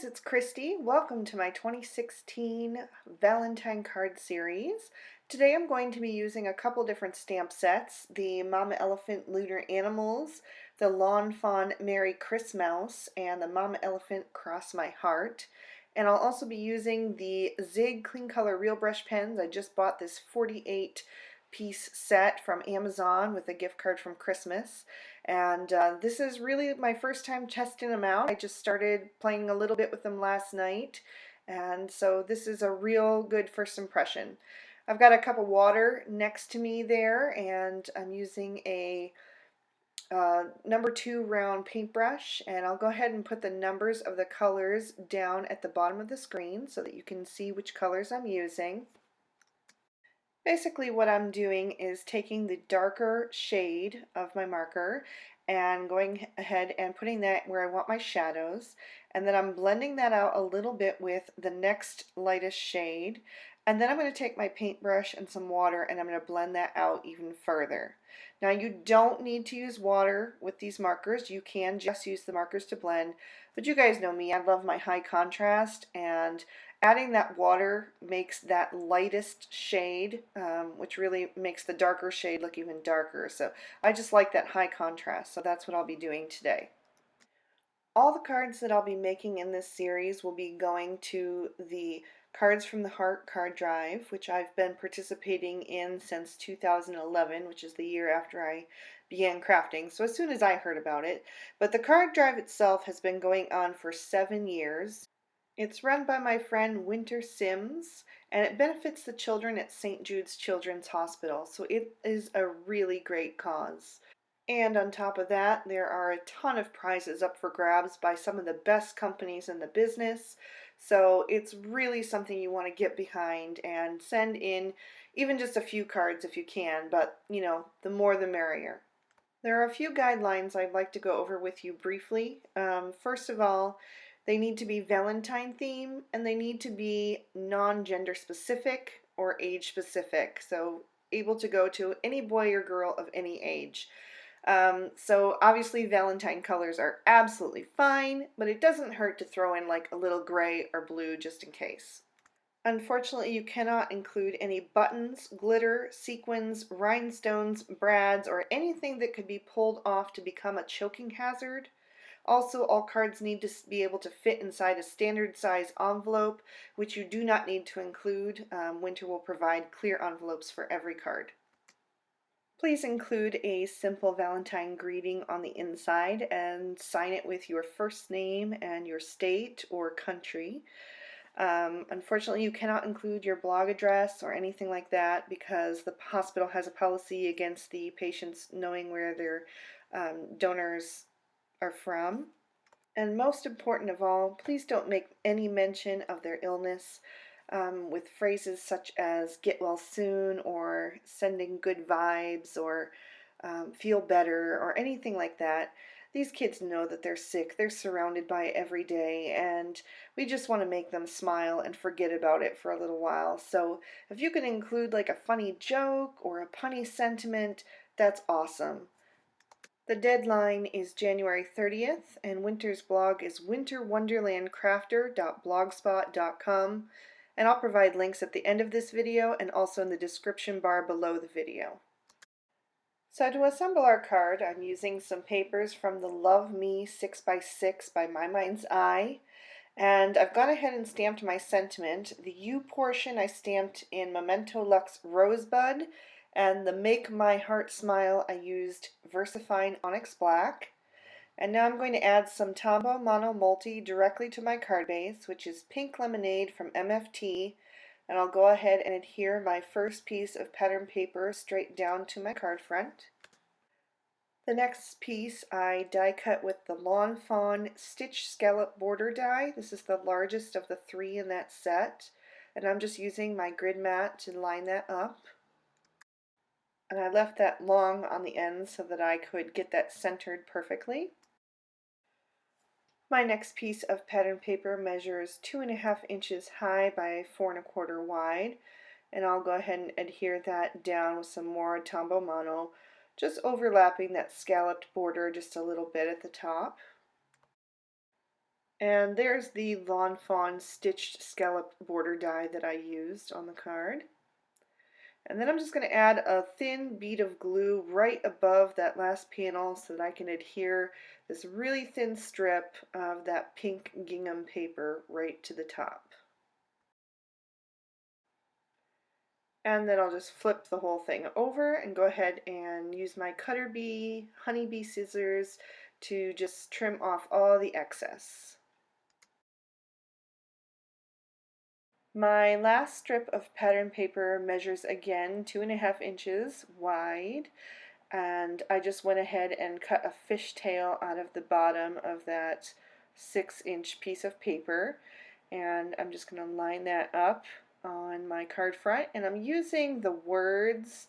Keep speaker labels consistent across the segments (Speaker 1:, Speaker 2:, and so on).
Speaker 1: guys, it's Christy. Welcome to my 2016 Valentine card series. Today I'm going to be using a couple different stamp sets, the Mama Elephant Lunar Animals, the Lawn Fawn Merry Christmas, and the Mama Elephant Cross My Heart. And I'll also be using the Zig Clean Color Real Brush pens. I just bought this 48 piece set from Amazon with a gift card from Christmas. And this is really my first time testing them out. I just started playing a little bit with them last night, and so this is a real good first impression. I've got a cup of water next to me there, and I'm using a number 2 round paintbrush, and I'll go ahead and put the numbers of the colors down at the bottom of the screen so that you can see which colors I'm using. Basically what I'm doing is taking the darker shade of my marker and going ahead and putting that where I want my shadows, and then I'm blending that out a little bit with the next lightest shade, and then I'm going to take my paintbrush and some water and I'm going to blend that out even further. Now you don't need to use water with these markers, you can just use the markers to blend, but you guys know me, I love my high contrast, and adding that water makes that lightest shade, which really makes the darker shade look even darker. So I just like that high contrast, so that's what I'll be doing today. All the cards that I'll be making in this series will be going to the Cards from the Heart card drive, which I've been participating in since 2011, which is the year after I began crafting, so as soon as I heard about it. But the card drive itself has been going on for 7 years. It's run by my friend Winter Sims, and it benefits the children at St. Jude's Children's Hospital, so it is a really great cause. And on top of that, there are a ton of prizes up for grabs by some of the best companies in the business, so it's really something you want to get behind and send in even just a few cards if you can, but you know, the more the merrier. There are a few guidelines I'd like to go over with you briefly. First of all, they need to be Valentine theme, and they need to be non-gender specific or age specific, so able to go to any boy or girl of any age. So obviously Valentine colors are absolutely fine, but it doesn't hurt to throw in like a little gray or blue just in case. Unfortunately, you cannot include any buttons, glitter, sequins, rhinestones, brads, or anything that could be pulled off to become a choking hazard. Also, all cards need to be able to fit inside a standard size envelope, which you do not need to include. Winter will provide clear envelopes for every card. Please include a simple Valentine greeting on the inside and sign it with your first name and your state or country. Unfortunately, you cannot include your blog address or anything like that because the hospital has a policy against the patients knowing where their donors are from. And most important of all, please don't make any mention of their illness with phrases such as get well soon or sending good vibes or feel better or anything like that. These kids know that they're sick, they're surrounded by it every day, and we just want to make them smile and forget about it for a little while. So if you can include like a funny joke or a punny sentiment, that's awesome. The deadline is January 30th, and Winter's blog is winterwonderlandcrafter.blogspot.com, and I'll provide links at the end of this video and also in the description bar below the video. So to assemble our card, I'm using some papers from the Love Me 6x6 by My Mind's Eye, and I've gone ahead and stamped my sentiment. The U portion I stamped in Memento Lux Rosebud, and the Make My Heart Smile I used VersaFine Onyx Black. And now I'm going to add some Tombow Mono Multi directly to my card base, which is Pink Lemonade from MFT, and I'll go ahead and adhere my first piece of pattern paper straight down to my card front. The next piece I die cut with the Lawn Fawn Stitch Scallop Border die. This is the largest of the 3 in that set, and I'm just using my grid mat to line that up. And I left that long on the end so that I could get that centered perfectly. My next piece of pattern paper measures 2.5 inches high by 4.25 wide, and I'll go ahead and adhere that down with some more Tombow Mono, just overlapping that scalloped border just a little bit at the top. And there's the Lawn Fawn stitched scallop border die that I used on the card. And then I'm just going to add a thin bead of glue right above that last panel so that I can adhere this really thin strip of that pink gingham paper right to the top. And then I'll just flip the whole thing over and go ahead and use my cutter bee, honeybee scissors to just trim off all the excess. My last strip of pattern paper measures again 2.5 inches wide, and I just went ahead and cut a fishtail out of the bottom of that 6-inch piece of paper, and I'm just going to line that up on my card front, and I'm using the words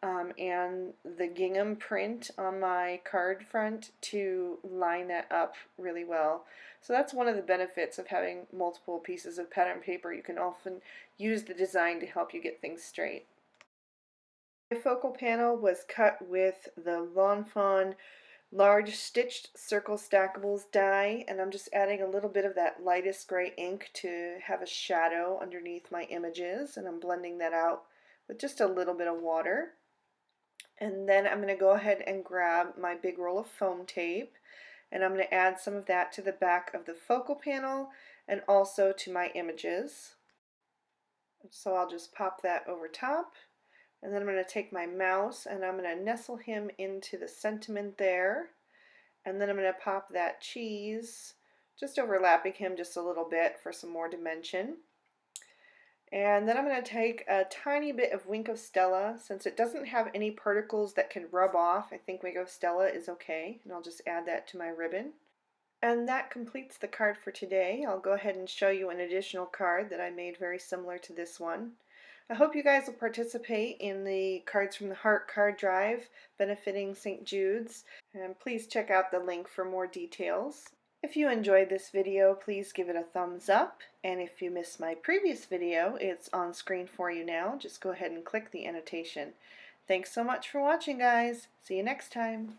Speaker 1: and the gingham print on my card front to line that up really well. So that's one of the benefits of having multiple pieces of pattern paper. You can often use the design to help you get things straight. My focal panel was cut with the Lawn Fawn large stitched circle stackables die, and I'm just adding a little bit of that lightest gray ink to have a shadow underneath my images, and I'm blending that out with just a little bit of water. And then I'm going to go ahead and grab my big roll of foam tape, and I'm going to add some of that to the back of the focal panel and also to my images. So I'll just pop that over top, and then I'm going to take my mouse and I'm going to nestle him into the sentiment there, and then I'm going to pop that cheese, just overlapping him just a little bit for some more dimension. And then I'm going to take a tiny bit of Wink of Stella. Since it doesn't have any particles that can rub off, I think Wink of Stella is okay, and I'll just add that to my ribbon. And that completes the card for today. I'll go ahead and show you an additional card that I made very similar to this one. I hope you guys will participate in the Cards from the Heart card drive benefiting St. Jude's, and please check out the link for more details. If you enjoyed this video, please give it a thumbs up, and if you missed my previous video, it's on screen for you now. Just go ahead and click the annotation. Thanks so much for watching, guys. See you next time.